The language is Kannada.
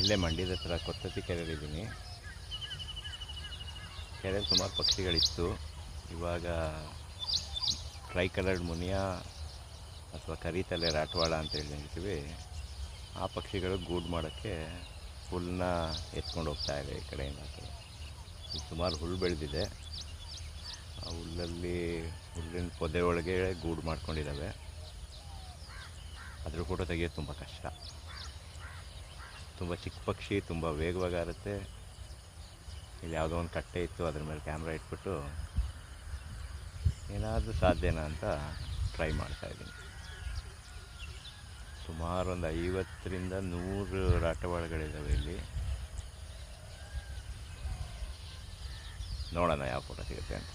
ಇಲ್ಲೇ ಮಂಡ್ಯದ ಹತ್ರ ಕೊತ್ತತ್ತಿ ಕೆರೆಯಲ್ಲಿದ್ದೀನಿ. ಕೆರೆಯಲ್ಲಿ ಸುಮಾರು ಪಕ್ಷಿಗಳಿತ್ತು. ಇವಾಗ ಟ್ರೈ ಕಲರ್ಡ್ ಮುನಿಯ ಅಥವಾ ಕರಿತಲೆ ರಾಟವಾಳ ಅಂತ ಹೇಳ್ತೀವಿ, ಆ ಪಕ್ಷಿಗಳು ಗೂಡು ಮಾಡೋಕ್ಕೆ ಹುಲ್ಲನ್ನ ಎತ್ಕೊಂಡು ಹೋಗ್ತಾ ಇದೆ ಈ ಕಡೆಯಿಂದ ಆ ಕಡೆ. ಇಲ್ಲಿ ಸುಮಾರು ಹುಲ್ಲು ಬೆಳೆದಿದೆ. ಆ ಹುಲ್ಲಿನ ಪೊದೆ ಒಳಗೆ ಗೂಡು ಮಾಡ್ಕೊಂಡಿದ್ದಾವೆ. ಅದ್ರ ಫೋಟೋ ತೆಗಿಯೋದು ತುಂಬ ಕಷ್ಟ. ತುಂಬ ಚಿಕ್ಕ ಪಕ್ಷಿ, ತುಂಬ ವೇಗವಾಗಿ ಆರುತ್ತೆ. ಇಲ್ಲಿ ಯಾವುದೋ ಒಂದು ಕಟ್ಟೆ ಇತ್ತು, ಅದ್ರ ಮೇಲೆ ಕ್ಯಾಮ್ರಾ ಇಟ್ಬಿಟ್ಟು ಏನಾದರೂ ಸಾಧ್ಯನಾ ಅಂತ ಟ್ರೈ ಮಾಡ್ತಾಯಿದ್ದೀನಿ. ಸುಮಾರು ಒಂದು 50ರಿಂದ 100 ರಾಟವಾಳಗಳಿದ್ದಾವೆ ಇಲ್ಲಿ. ನೋಡೋಣ ಯಾವ ಫೋಟೋ ಸಿಗುತ್ತೆ ಅಂತ.